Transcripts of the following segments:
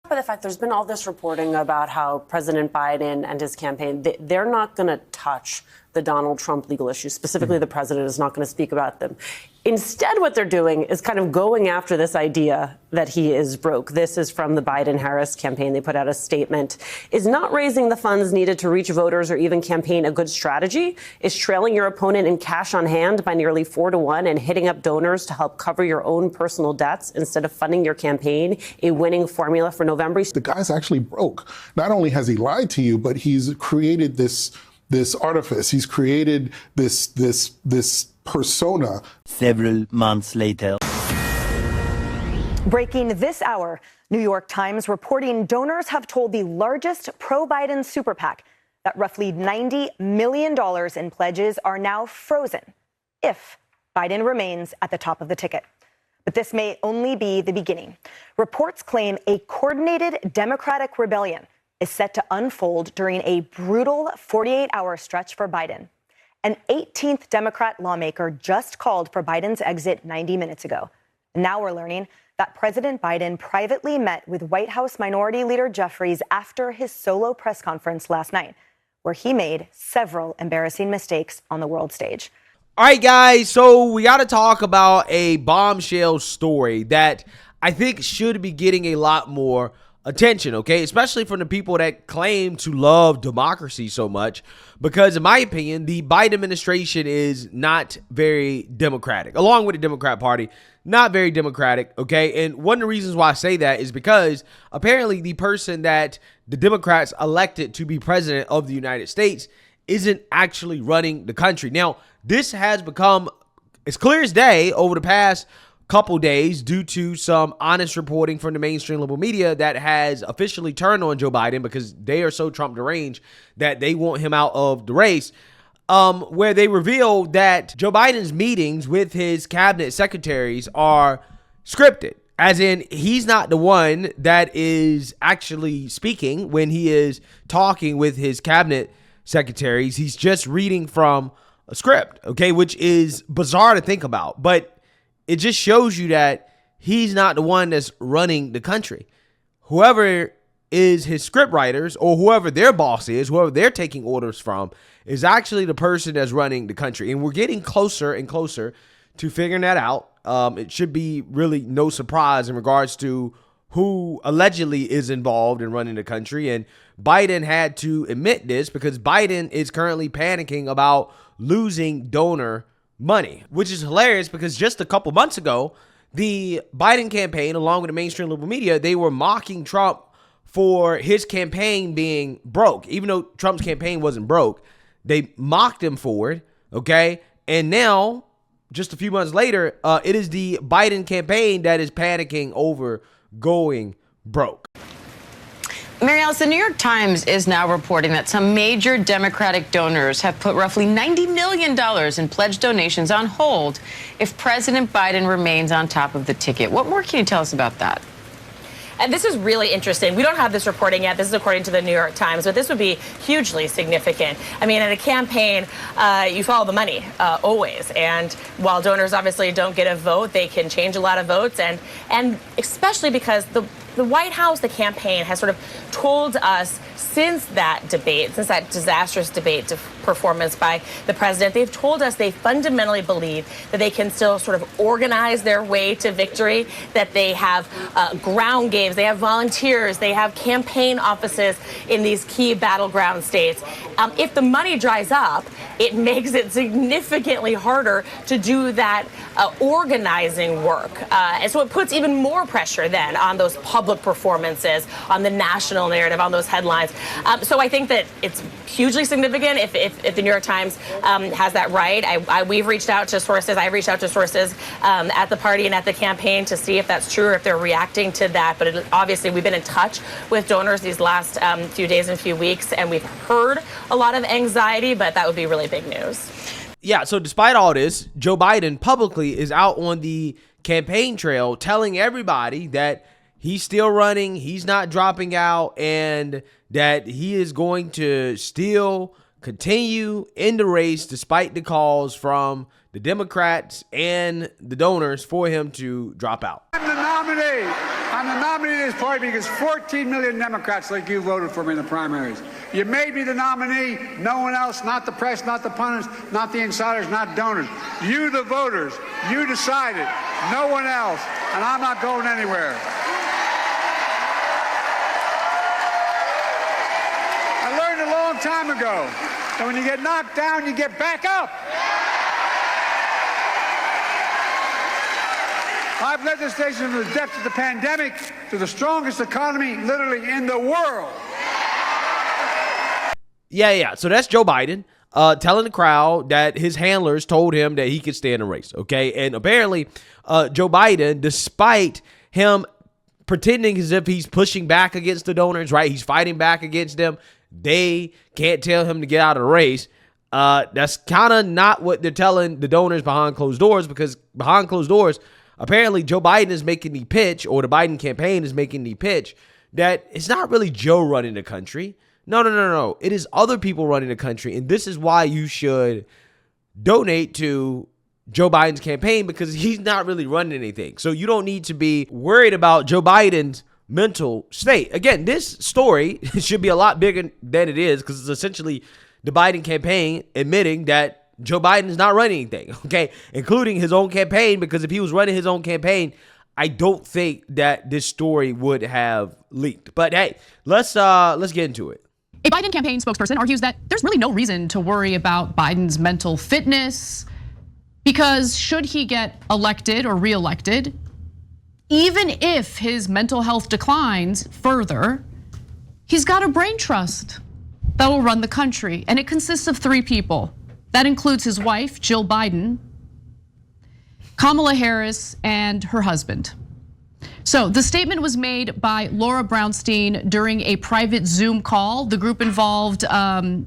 By the fact there's been all this reporting about how President Biden and his campaign, they're not going to touch the Donald Trump legal issues. Specifically, the president is not going to speak about them. Instead, what they're doing is kind of going after this idea that he is broke. This is from the Biden-Harris campaign. They put out a statement. Is not raising the funds needed to reach voters or even campaign a good strategy? Is trailing your opponent in cash on hand by nearly 4-1 and hitting up donors to help cover your own personal debts instead of funding your campaign a winning formula for November? The guy's actually broke. Not only has he lied to you, but he's created this artifice. He's created this persona. Several months later. Breaking this hour, New York Times reporting donors have told the largest pro-Biden super PAC that roughly $90 million in pledges are now frozen if Biden remains at the top of the ticket. But this may only be the beginning. Reports claim a coordinated Democratic rebellion is set to unfold during a brutal 48-hour stretch for Biden. An 18th Democrat lawmaker just called for Biden's exit 90 minutes ago. Now we're learning that President Biden privately met with White House Minority Leader Jeffries after his solo press conference last night, where he made several embarrassing mistakes on the world stage. All right, guys, so we got to talk about a bombshell story that I think should be getting a lot more attention, okay? Especially from the people that claim to love democracy so much, because in my opinion, the Biden administration is not very democratic, along with the Democrat Party, not very democratic, okay? And one of the reasons why I say that is because apparently the person that the Democrats elected to be president of the United States isn't actually running the country. Now, this has become as clear as day over the past couple days due to some honest reporting from the mainstream liberal media that has officially turned on Joe Biden because they are so Trump deranged that they want him out of the race, where they revealed that Joe Biden's meetings with his cabinet secretaries are scripted, as in he's not the one that is actually speaking when he is talking with his cabinet secretaries. He's just reading from a script, okay, which is bizarre to think about, but it just shows you that he's not the one that's running the country. Whoever is his script writers or whoever their boss is, whoever they're taking orders from, is actually the person that's running the country. And we're getting closer and closer to figuring that out. It should be really no surprise in regards to who allegedly is involved in running the country. And Biden had to admit this because Biden is currently panicking about losing donor money, which is hilarious because just a couple months ago, the Biden campaign, along with the mainstream liberal media, they were mocking Trump for his campaign being broke. Even though Trump's campaign wasn't broke, they mocked him for it, okay? And now, just a few months later, it is the Biden campaign that is panicking over going broke. Mary Alice, the New York Times is now reporting that some major Democratic donors have put roughly $90 million in pledged donations on hold if President Biden remains on top of the ticket. What more can you tell us about that? And this is really interesting. We don't have this reporting yet. This is according to the New York Times, but this would be hugely significant. I mean, in a campaign, you follow the money always. And while donors obviously don't get a vote, they can change a lot of votes. And especially because the White House, the campaign, has sort of told us since that debate, since that disastrous debate performance by the president, they've told us they fundamentally believe that they can still sort of organize their way to victory, that they have ground games, they have volunteers, they have campaign offices in these key battleground states. If the money dries up, it makes it significantly harder to do that organizing work. And so it puts even more pressure then on those public performances, on the national narrative, on those headlines. So I think that it's hugely significant if the New York Times has that right. We've reached out to sources. I've reached out to sources at the party and at the campaign to see if that's true or if they're reacting to that. But obviously, we've been in touch with donors these last few days and few weeks, and we've heard a lot of anxiety, but that would be really big news. Yeah, so despite all this, Joe Biden publicly is out on the campaign trail telling everybody that he's still running, he's not dropping out, and that he is going to still continue in the race despite the calls from the Democrats and the donors for him to drop out. I'm the nominee. I'm the nominee of this party because 14 million Democrats like you voted for me in the primaries. You made me the nominee, no one else, not the press, not the pundits, not the insiders, not donors. You, the voters, you decided, no one else, and I'm not going anywhere. I learned a long time ago that when you get knocked down, you get back up. I've led this nation from the depths of the pandemic to the strongest economy literally in the world. Yeah. So that's Joe Biden telling the crowd that his handlers told him that he could stay in the race. Okay. And apparently Joe Biden, despite him pretending as if he's pushing back against the donors, right? He's fighting back against them. They can't tell him to get out of the race. That's kind of not what they're telling the donors behind closed doors, because behind closed doors, apparently Joe Biden is making the pitch, or the Biden campaign is making the pitch, that it's not really Joe running the country. No. It is other people running the country. And this is why you should donate to Joe Biden's campaign, because he's not really running anything. So you don't need to be worried about Joe Biden's mental state. Again, this story should be a lot bigger than it is, because it's essentially the Biden campaign admitting that Joe Biden is not running anything, okay, including his own campaign, because if he was running his own campaign, I don't think that this story would have leaked. But hey, let's get into it. A Biden campaign spokesperson argues that there's really no reason to worry about Biden's mental fitness, because should he get elected or reelected, even if his mental health declines further, he's got a brain trust that will run the country, and it consists of 3 people. That includes his wife, Jill Biden, Kamala Harris, and her husband. So the statement was made by Laura Brownstein during a private Zoom call. The group involved an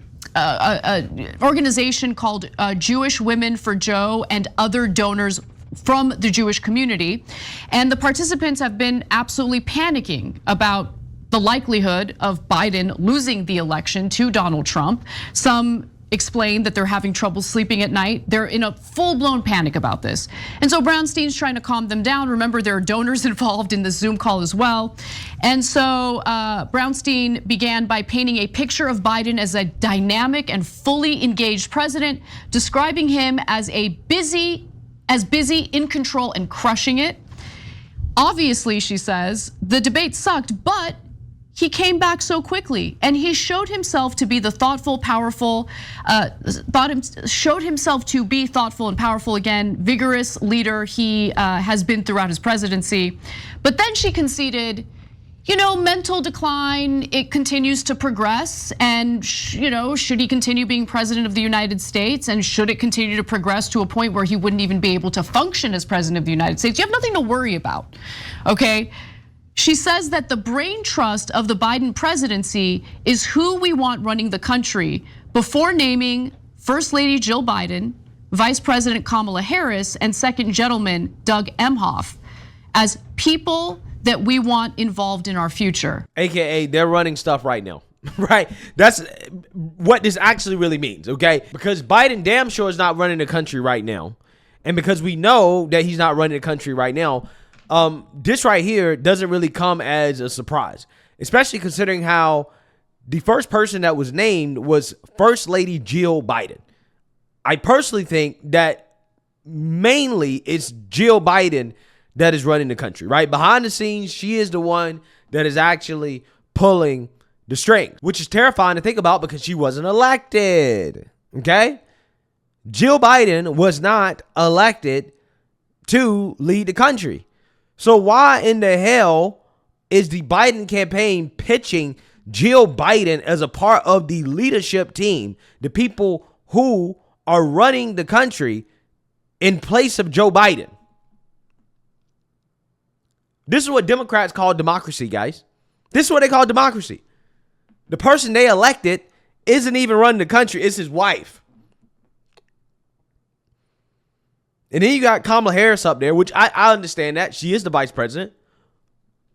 organization called Jewish Women for Joe and other donors from the Jewish community. And the participants have been absolutely panicking about the likelihood of Biden losing the election to Donald Trump. Some explained that they're having trouble sleeping at night. They're in a full-blown panic about this. And so Brownstein's trying to calm them down. Remember, there are donors involved in the Zoom call as well. And so Brownstein began by painting a picture of Biden as a dynamic and fully engaged president, describing him as busy, in control, and crushing it. Obviously, she says, the debate sucked, but he came back so quickly, and he showed himself to be the thoughtful, powerful, showed himself to be thoughtful and powerful again, vigorous leader he has been throughout his presidency. But then she conceded, mental decline, it continues to progress, and should he continue being president of the United States, and should it continue to progress to a point where he wouldn't even be able to function as president of the United States? You have nothing to worry about, okay? She says that the brain trust of the Biden presidency is who we want running the country, before naming First Lady Jill Biden, Vice President Kamala Harris, and Second Gentleman Doug Emhoff as people that we want involved in our future. AKA, they're running stuff right now, right? That's what this actually really means, okay? Because Biden damn sure is not running the country right now. And because we know that he's not running the country right now, this right here doesn't really come as a surprise, especially considering how the first person that was named was First Lady Jill Biden. I personally think that mainly it's Jill Biden that is running the country, right? Behind the scenes, she is the one that is actually pulling the strings, which is terrifying to think about because she wasn't elected, okay? Jill Biden was not elected to lead the country. So why in the hell is the Biden campaign pitching Jill Biden as a part of the leadership team, the people who are running the country in place of Joe Biden? This is what Democrats call democracy, guys. This is what they call democracy. The person they elected isn't even running the country. It's his wife. And then you got Kamala Harris up there, which I understand that. She is the vice president.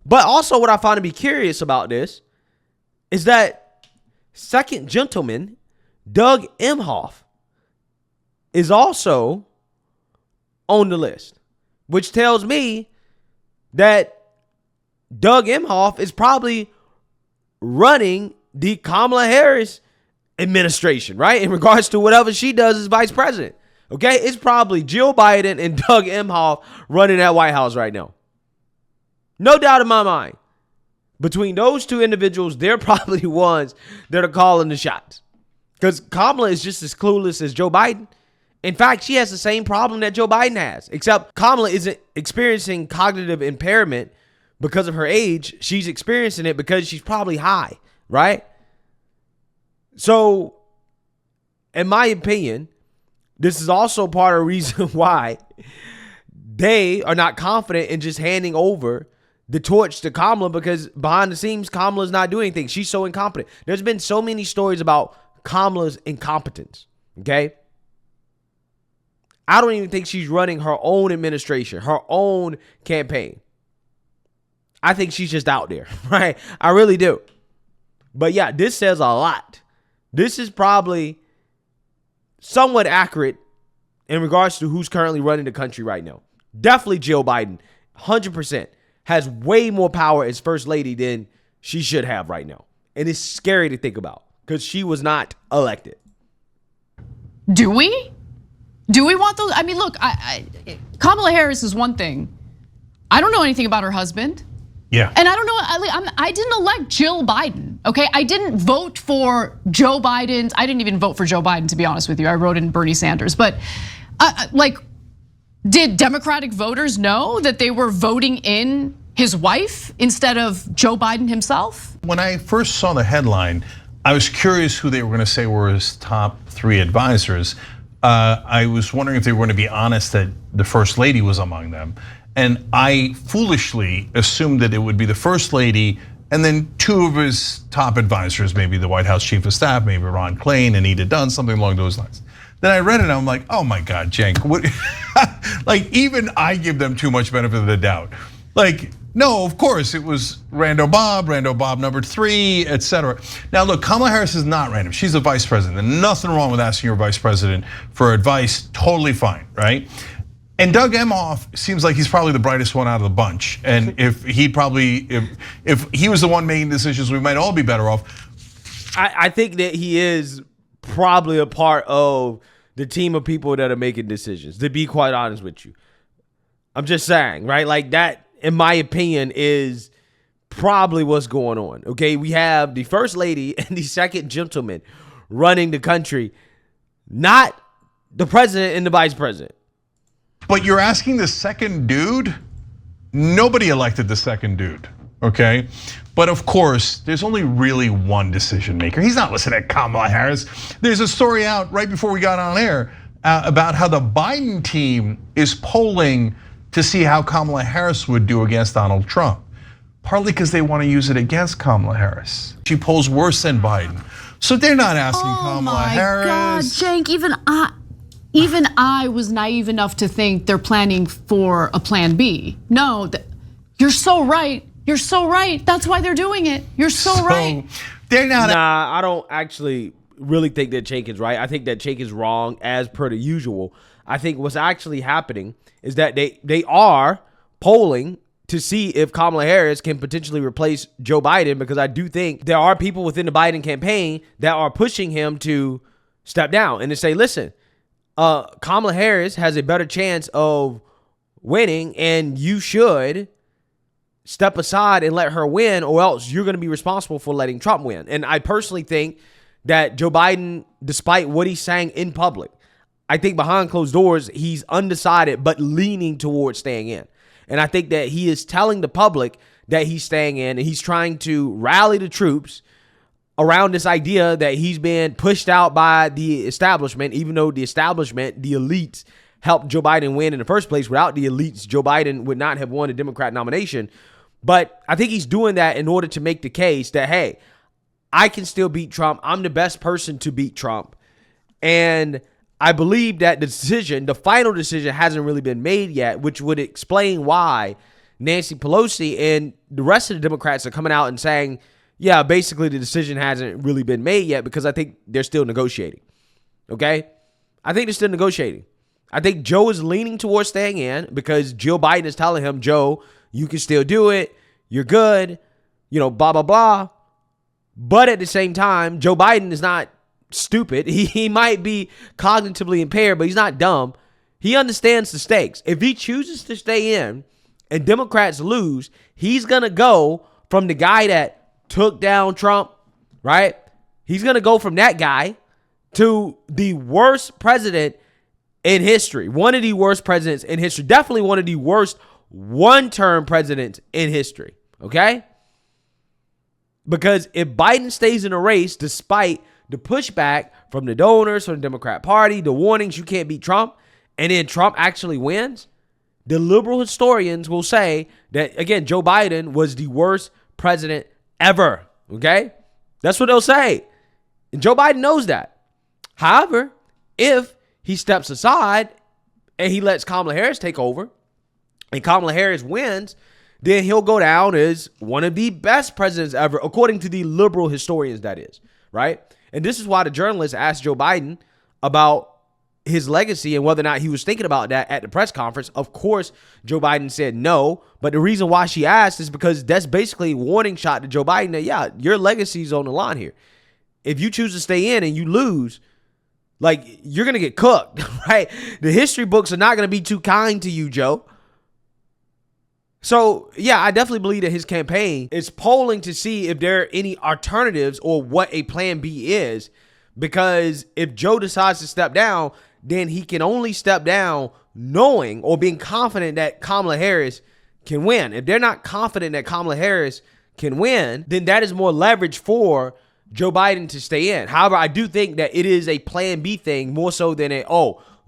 But also what I find to be curious about this is that Second Gentleman Doug Emhoff is also on the list, which tells me that Doug Emhoff is probably running the Kamala Harris administration, right? In regards to whatever she does as vice president. Okay, it's probably Jill Biden and Doug Emhoff running that White House right now. No doubt in my mind. Between those two individuals, they're probably the ones that are calling the shots. Because Kamala is just as clueless as Joe Biden. In fact, she has the same problem that Joe Biden has, except Kamala isn't experiencing cognitive impairment because of her age. She's experiencing it because she's probably high, right? So, in my opinion, this is also part of the reason why they are not confident in just handing over the torch to Kamala, because behind the scenes, Kamala's not doing anything. She's so incompetent. There's been so many stories about Kamala's incompetence, okay? I don't even think she's running her own administration, her own campaign. I think she's just out there, right? I really do. But yeah, this says a lot. This is probably somewhat accurate in regards to who's currently running the country right now. Definitely Jill Biden, 100%, has way more power as first lady than she should have right now. And it's scary to think about because she was not elected. Do we? Do we want those? I mean, look, Kamala Harris is one thing. I don't know anything about her husband. Yeah. And I don't know, I didn't elect Jill Biden, okay? I didn't vote for Joe Biden. I didn't even vote for Joe Biden, to be honest with you. I wrote in Bernie Sanders. But did Democratic voters know that they were voting in his wife instead of Joe Biden himself? When I first saw the headline, I was curious who they were going to say were his top 3 advisors. I was wondering if they were going to be honest that the first lady was among them. And I foolishly assumed that it would be the first lady and then 2 of his top advisors, maybe the White House chief of staff, maybe Ron Klain, Anita Dunn, something along those lines. Then I read it and I'm like, oh my God, Cenk, what? Like even I give them too much benefit of the doubt. Like, no, of course, it was Rando Bob number 3, etc. Now look, Kamala Harris is not random. She's a vice president. There's nothing wrong with asking your vice president for advice, totally fine, right? And Doug Emhoff seems like he's probably the brightest one out of the bunch. And if he was the one making decisions, we might all be better off. I think that he is probably a part of the team of people that are making decisions, to be quite honest with you. I'm just saying, right? Like that, in my opinion, is probably what's going on. Okay, we have the first lady and the second gentleman running the country, not the president and the vice president. But you're asking the second dude? Nobody elected the second dude, okay? But of course, there's only really one decision maker. He's not listening to Kamala Harris. There's a story out right before we got on air about how the Biden team is polling to see how Kamala Harris would do against Donald Trump. Partly because they want to use it against Kamala Harris. She polls worse than Biden. So they're not asking Kamala Harris. Oh my God, Cenk, even I was naive enough to think they're planning for a plan B. No, you're so right. You're so right. That's why they're doing it. You're so right. They're not. Nah, I don't actually really think that Cenk is right. I think that Cenk is wrong as per the usual. I think what's actually happening is that they are polling to see if Kamala Harris can potentially replace Joe Biden, because I do think there are people within the Biden campaign that are pushing him to step down and to say, listen, Kamala Harris has a better chance of winning, and you should step aside and let her win, or else you're going to be responsible for letting Trump win. And I personally think that Joe Biden, despite what he's saying in public, I think behind closed doors, he's undecided but leaning towards staying in. And I think that he is telling the public that he's staying in, and he's trying to rally the troops around this idea that he's been pushed out by the establishment, even though the establishment, the elites, helped Joe Biden win in the first place. Without the elites, Joe Biden would not have won a Democrat nomination. But I think he's doing that in order to make the case that, hey, I can still beat Trump. I'm the best person to beat Trump. And I believe that the final decision hasn't really been made yet, which would explain why Nancy Pelosi and the rest of the Democrats are coming out and saying, yeah, basically the decision hasn't really been made yet, because I think they're still negotiating. Okay? I think they're still negotiating. I think Joe is leaning towards staying in because Jill Biden is telling him, Joe, you can still do it. you're good, blah, blah, blah. But at the same time, Joe Biden is not stupid. He might be cognitively impaired, but he's not dumb. He understands the stakes. If he chooses to stay in and Democrats lose, he's going to go from the guy that took down Trump, right? He's going to go from that guy to the worst president in history. One of the worst presidents in history. Definitely one of the worst one-term presidents in history, okay? Because if Biden stays in the race, despite the pushback from the donors, from the Democrat Party, the warnings you can't beat Trump, and then Trump actually wins, the liberal historians will say that, again, Joe Biden was the worst president ever, okay? That's what they'll say. And Joe Biden knows that. However, if he steps aside and he lets Kamala Harris take over and Kamala Harris wins, then he'll go down as one of the best presidents ever, according to the liberal historians, that is, right? And this is why the journalist asked Joe Biden about his legacy and whether or not he was thinking about that at the press conference. Of course, Joe Biden said no, but the reason why she asked is because that's basically a warning shot to Joe Biden that, yeah, your legacy is on the line here. If you choose to stay in and you lose, like, you're going to get cooked, right? The history books are not going to be too kind to you, Joe. So, yeah, I definitely believe that his campaign is polling to see if there are any alternatives or what a plan B is. Because if Joe decides to step down, then he can only step down knowing or being confident that Kamala Harris can win. If they're not confident that Kamala Harris can win, then that is more leverage for Joe Biden to stay in. However, I do think that it is a plan B thing more so than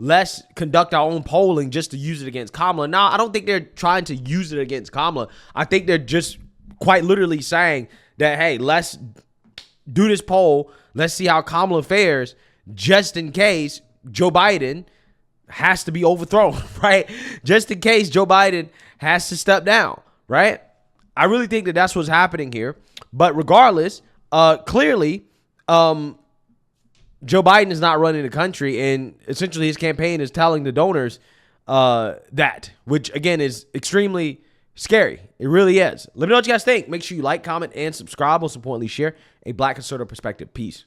let's conduct our own polling just to use it against Kamala. No, I don't think they're trying to use it against Kamala. I think they're just quite literally saying that, hey, let's do this poll. Let's see how Kamala fares just in case Joe Biden has to be overthrown, right? Just in case Joe Biden has to step down, right? I really think that that's what's happening here. But regardless, clearly, Joe Biden is not running the country, and essentially his campaign is telling the donors that, which again is extremely scary. It really is. Let me know what you guys think. Make sure you like, comment, and subscribe. Most importantly, share a Black conservative perspective. Peace.